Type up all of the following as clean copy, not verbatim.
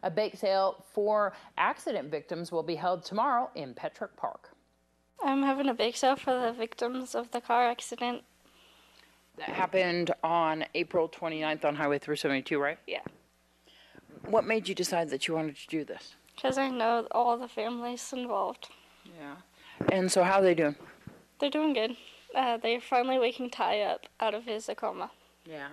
A bake sale for accident victims will be held tomorrow in Petrick Park. I'm having a bake sale for the victims of the car accident. That happened on April 29th on Highway 372, right? Yeah. What made you decide that you wanted to do this? Because I know all the families involved. Yeah. And so how are they doing? They're doing good. They're finally waking Ty up out of his coma. Yeah.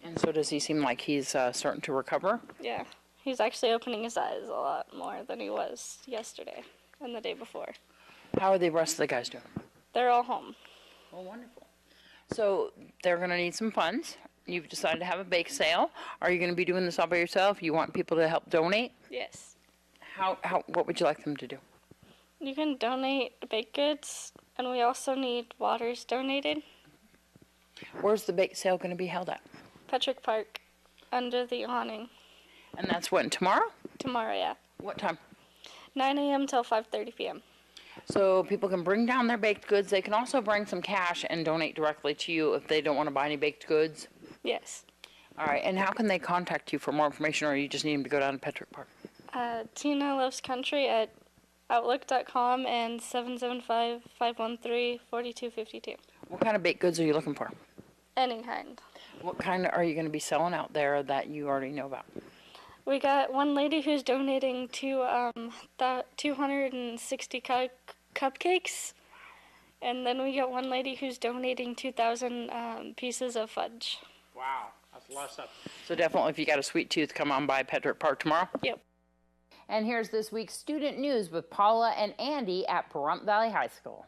And so does he seem like he's starting to recover? Yeah. He's actually opening his eyes a lot more than he was yesterday and the day before. How are the rest of the guys doing? They're all home. Oh, wonderful. So they're going to need some funds. You've decided to have a bake sale. Are you going to be doing this all by yourself? You want people to help donate? Yes. What would you like them to do? You can donate baked goods, and we also need waters donated. Where's the bake sale going to be held at? Petrick Park, under the awning. And that's when, tomorrow? Tomorrow, yeah. What time? 9 a.m. till 5:30 p.m. So people can bring down their baked goods. They can also bring some cash and donate directly to you if they don't want to buy any baked goods. Yes. All right. And how can they contact you for more information, or you just need them to go down to Petrick Park? Tina Loves Country at Outlook.com and 775-513-4252. What kind of baked goods are you looking for? Any kind. What kind are you going to be selling out there that you already know about? We got one lady who's donating 260 cupcakes, and then we got one lady who's donating 2,000 pieces of fudge. Wow, that's a lot of stuff. So definitely, if you got a sweet tooth, come on by Petrick Park tomorrow. Yep. And here's this week's student news with Paula and Andy at Pahrump Valley High School.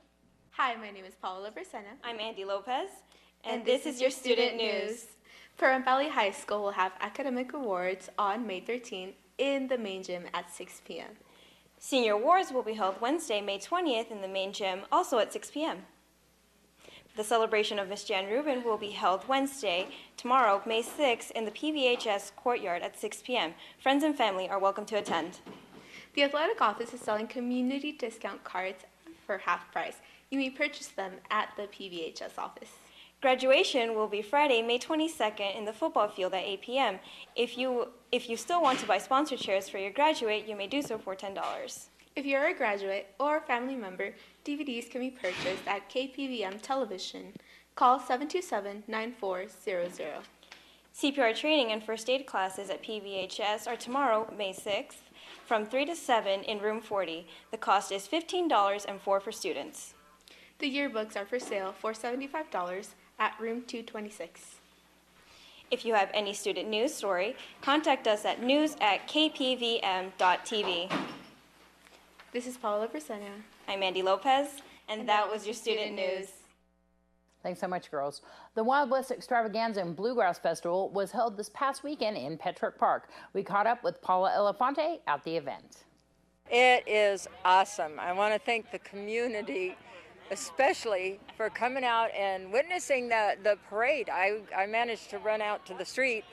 Hi, my name is Paula Brisena. I'm Andy Lopez, and this is your student news. Pahrump Valley High School will have academic awards on May 13th in the main gym at 6 p.m. Senior awards will be held Wednesday, May 20th in the main gym, also at 6 p.m. The celebration of Miss Jan Rubin will be held Wednesday, tomorrow, May 6th, in the PVHS courtyard at 6 p.m. Friends and family are welcome to attend. The athletic office is selling community discount cards for half price. You may purchase them at the PVHS office. Graduation will be Friday, May 22nd in the football field at 8 p.m. If you still want to buy sponsor chairs for your graduate, you may do so for $10. If you're a graduate or family member, DVDs can be purchased at KPVM Television. Call 727-9400. CPR training and first aid classes at PVHS are tomorrow, May 6th, from 3 to 7 in room 40. The cost is $15 and $4 for students. The yearbooks are for sale for $75 at room 226. If you have any student news story, contact us at news@kpvm.tv. This is Paula Brisena. I'm Andy Lopez, and that was your student news. Thanks so much, girls. The Wild West Extravaganza and Bluegrass Festival was held this past weekend in Petrick Park. We caught up with Paula Elefante at the event. It is awesome. I want to thank the community, especially for coming out and witnessing the parade. I managed to run out to the street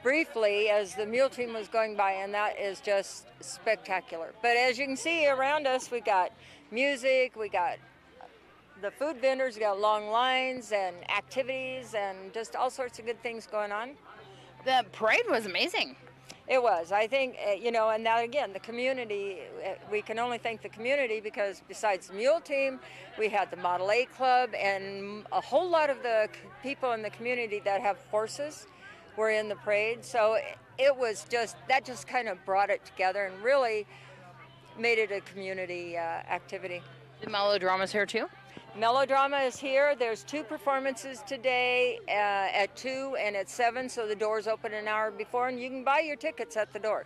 briefly as the mule team was going by, and that is just spectacular. But as you can see around us, we got music, we got the food vendors, we got long lines and activities and just all sorts of good things going on. The parade was amazing. It was. I think, and that again, the community, we can only thank the community because besides the mule team, we had the Model A Club and a whole lot of the people in the community that have horses were in the parade. So it was that just kind of brought it together and really made it a community activity. The melodrama's here too? Melodrama is here. There's 2 performances today at 2 and at 7, so the doors open an hour before, and you can buy your tickets at the door.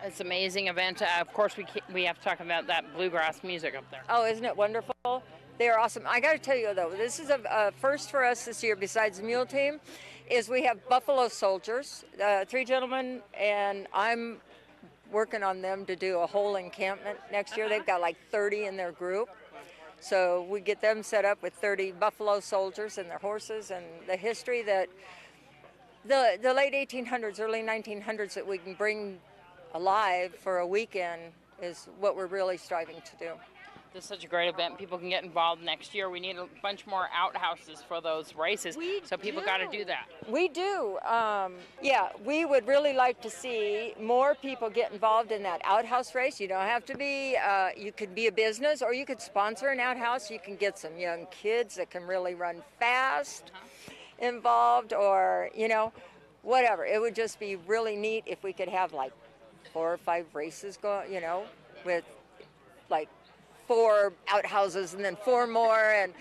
It's an amazing event. Of course, we have to talk about that bluegrass music up there. Oh, isn't it wonderful? They are awesome. I got to tell you, though, this is a first for us this year, besides the mule team, is we have Buffalo Soldiers, 3 gentlemen, and I'm working on them to do a whole encampment next year. They've got like 30 in their group. So we get them set up with 30 Buffalo Soldiers and their horses, and the history that the late 1800s, early 1900s that we can bring alive for a weekend is what we're really striving to do. This is such a great event. People can get involved next year. We need a bunch more outhouses for those races, so people got to do that. We do. Yeah, we would really like to see more people get involved in that outhouse race. You don't have to be, you could be a business or you could sponsor an outhouse. You can get some young kids that can really run fast involved, or, you know, whatever. It would just be really neat if we could have like 4 or 5 races go, you know, with like 4 outhouses and then 4 more, and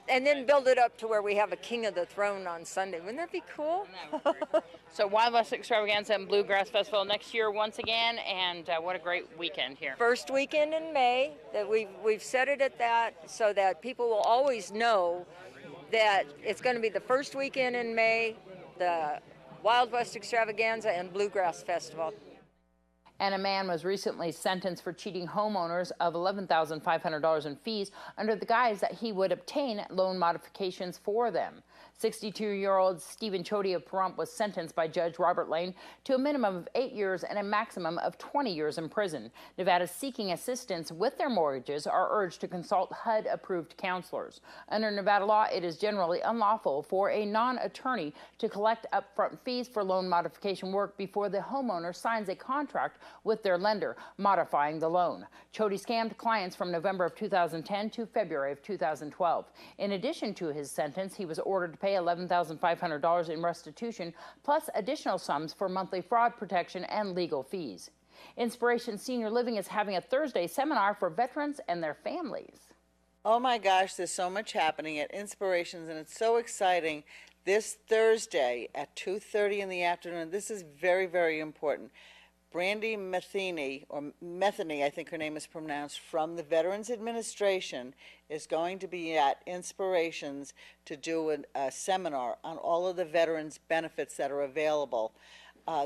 then build it up to where we have a King of the Throne on Sunday. Wouldn't that be cool? So Wild West Extravaganza and Bluegrass Festival next year once again, and what a great weekend here. First weekend in May, that we've set it at that so that people will always know that it's going to be the first weekend in May, the Wild West Extravaganza and Bluegrass Festival. And a man was recently sentenced for cheating homeowners of $11,500 in fees under the guise that he would obtain loan modifications for them. 62-year-old Stephen Chody of Pahrump was sentenced by Judge Robert Lane to a minimum of 8 years and a maximum of 20 years in prison. Nevada's seeking assistance with their mortgages are urged to consult HUD-approved counselors. Under Nevada law, it is generally unlawful for a non-attorney to collect upfront fees for loan modification work before the homeowner signs a contract with their lender modifying the loan. Chody scammed clients from November of 2010 to February of 2012. In addition to his sentence, he was ordered to pay $11,500 in restitution, plus additional sums for monthly fraud protection and legal fees. Inspiration Senior Living is having a Thursday seminar for veterans and their families. Oh my gosh, there's so much happening at Inspirations, and it's so exciting. This Thursday at 2:30 in the afternoon, this is very, very important. Brandy Metheny, or Metheny, I think her name is pronounced, from the Veterans Administration is going to be at Inspirations to do a seminar on all of the veterans' benefits that are available.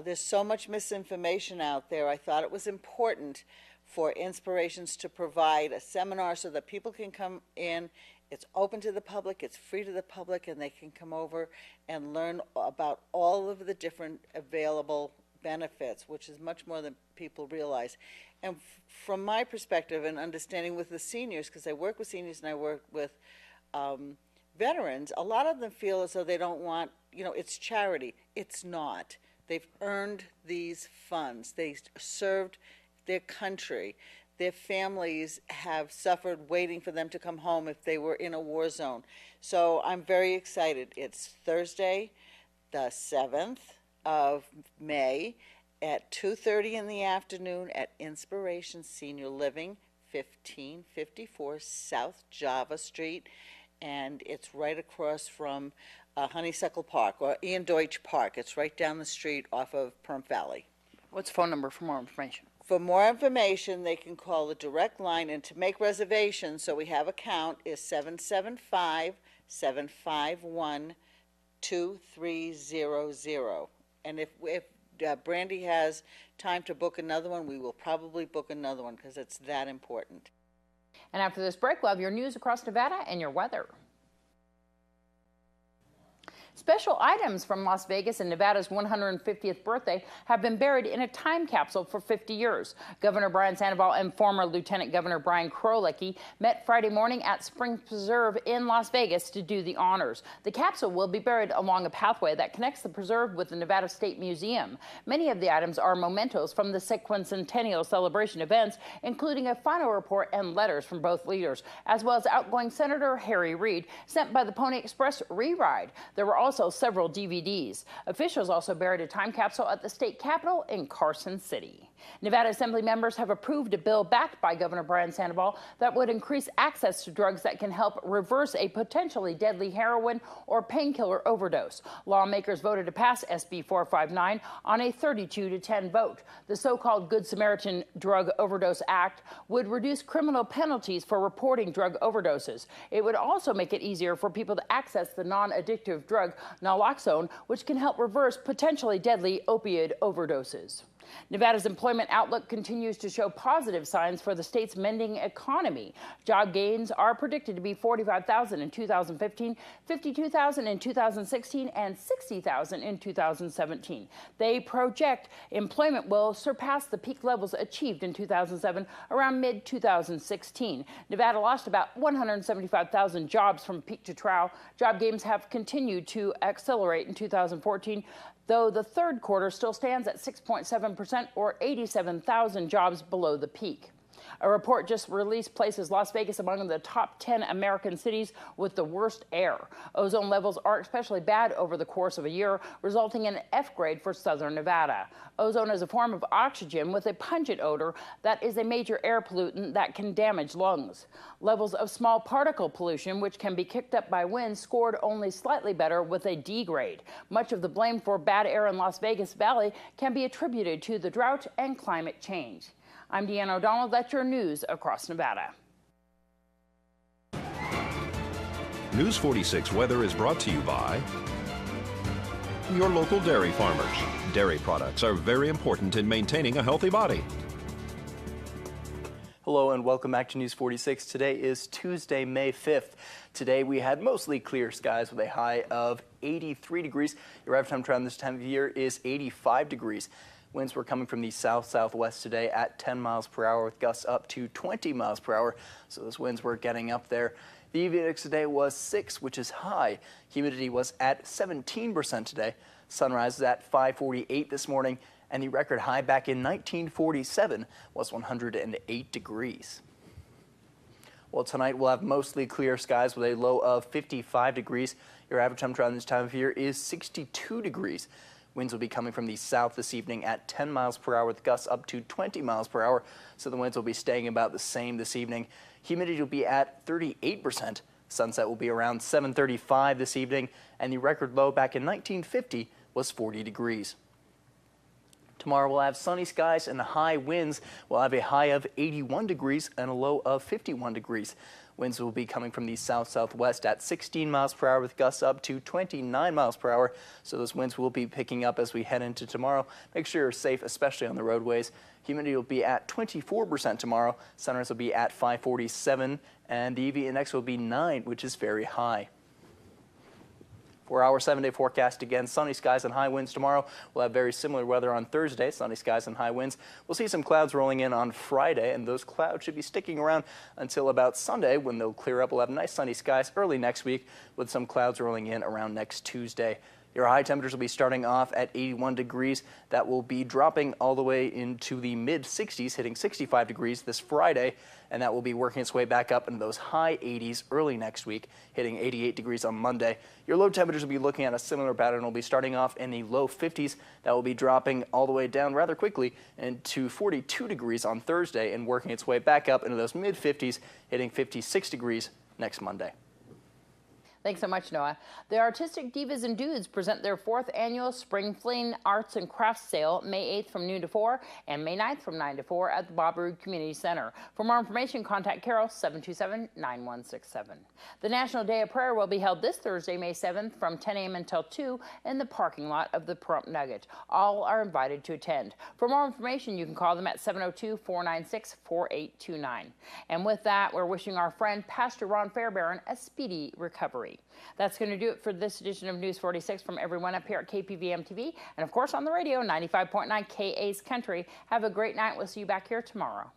There's so much misinformation out there. I thought it was important for Inspirations to provide a seminar so that people can come in. It's open to the public, it's free to the public, and they can come over and learn about all of the different available benefits, which is much more than people realize. And from my perspective and understanding with the seniors, because I work with seniors and I work with veterans, a lot of them feel as though they don't want, you know, it's charity. It's not. They've earned these funds. They served their country. Their families have suffered waiting for them to come home if they were in a war zone. So I'm very excited. It's Thursday, the 7th of May at 2:30 in the afternoon at Inspiration Senior Living, 1554 South Java Street, and it's right across from Honeysuckle Park, or Ian Deutsch Park. It's right down the street off of Pahrump Valley. What's the phone number for more information? For more information, they can call the direct line, and to make reservations, so we have a count, is 775-751-2300. And if Brandy has time to book another one, we will probably book another one because it's that important. And after this break, we'll have your news across Nevada and your weather. Special items from Las Vegas and Nevada's 150th birthday have been buried in a time capsule for 50 years. Governor Brian Sandoval and former Lieutenant Governor Brian Krolicki met Friday morning at Springs Preserve in Las Vegas to do the honors. The capsule will be buried along a pathway that connects the preserve with the Nevada State Museum. Many of the items are mementos from the sesquicentennial celebration events, including a final report and letters from both leaders, as well as outgoing Senator Harry Reid, sent by the Pony Express Re-Ride. There were also several DVDs. Officials also buried a time capsule at the state capitol in Carson City. Nevada Assembly members have approved a bill backed by Governor Brian Sandoval that would increase access to drugs that can help reverse a potentially deadly heroin or painkiller overdose. Lawmakers voted to pass SB 459 on a 32-10 vote. The so-called Good Samaritan Drug Overdose Act would reduce criminal penalties for reporting drug overdoses. It would also make it easier for people to access the non-addictive drug naloxone, which can help reverse potentially deadly opioid overdoses. Nevada's employment outlook continues to show positive signs for the state's mending economy. Job gains are predicted to be 45,000 in 2015, 52,000 in 2016, and 60,000 in 2017. They project employment will surpass the peak levels achieved in 2007 around mid-2016. Nevada lost about 175,000 jobs from peak to trough. Job gains have continued to accelerate in 2014, though the third quarter still stands at 6.7% or 87,000 jobs below the peak. A report just released places Las Vegas among the top 10 American cities with the worst air. Ozone levels are especially bad over the course of a year, resulting in an F grade for southern Nevada. Ozone is a form of oxygen with a pungent odor that is a major air pollutant that can damage lungs. Levels of small particle pollution, which can be kicked up by wind, scored only slightly better with a D grade. Much of the blame for bad air in Las Vegas Valley can be attributed to the drought and climate change. I'm Deanna O'Donnell. That's your news across Nevada. News 46 weather is brought to you by your local dairy farmers. Dairy products are very important in maintaining a healthy body. Hello and welcome back to News 46. Today is Tuesday, May 5th. Today we had mostly clear skies with a high of 83 degrees. Your average temperature around this time of year is 85 degrees. Winds were coming from the south-southwest today at 10 miles per hour with gusts up to 20 miles per hour. So those winds were getting up there. The UV index today was 6, which is high. Humidity was at 17% today. Sunrise was at 5:48 this morning, and the record high back in 1947 was 108 degrees. Well, tonight we'll have mostly clear skies with a low of 55 degrees. Your average temperature on this time of year is 62 degrees. Winds will be coming from the south this evening at 10 miles per hour with gusts up to 20 miles per hour. So the winds will be staying about the same this evening. Humidity will be at 38%. Sunset will be around 7:35 this evening. And the record low back in 1950 was 40 degrees. Tomorrow we'll have sunny skies and high winds. We'll have a high of 81 degrees and a low of 51 degrees. Winds will be coming from the south-southwest at 16 miles per hour with gusts up to 29 miles per hour. So those winds will be picking up as we head into tomorrow. Make sure you're safe, especially on the roadways. Humidity will be at 24% tomorrow. Sunrise will be at 5:47 and the UV index will be 9, which is very high. For our 7-day forecast, again, sunny skies and high winds tomorrow. We'll have very similar weather on Thursday, sunny skies and high winds. We'll see some clouds rolling in on Friday, and those clouds should be sticking around until about Sunday when they'll clear up. We'll have nice sunny skies early next week with some clouds rolling in around next Tuesday. Your high temperatures will be starting off at 81 degrees. That will be dropping all the way into the mid-60s, hitting 65 degrees this Friday, and that will be working its way back up into those high 80s early next week, hitting 88 degrees on Monday. Your low temperatures will be looking at a similar pattern. Will be starting off in the low 50s. That will be dropping all the way down rather quickly into 42 degrees on Thursday and working its way back up into those mid-50s, hitting 56 degrees next Monday. Thanks so much, Noah. The Artistic Divas and Dudes present their 4th annual Spring Fling Arts and Crafts Sale May 8th from noon to 4 and May 9th from 9 to 4 at the Bob Roode Community Center. For more information, contact Carol 727-9167. The National Day of Prayer will be held this Thursday, May 7th from 10 a.m. until 2 in the parking lot of the Pahrump Nugget. All are invited to attend. For more information, you can call them at 702-496-4829. And with that, we're wishing our friend Pastor Ron Fairbairn a speedy recovery. That's going to do it for this edition of News 46 from everyone up here at KPVM-TV and, of course, on the radio, 95.9 KA's Country. Have a great night. We'll see you back here tomorrow.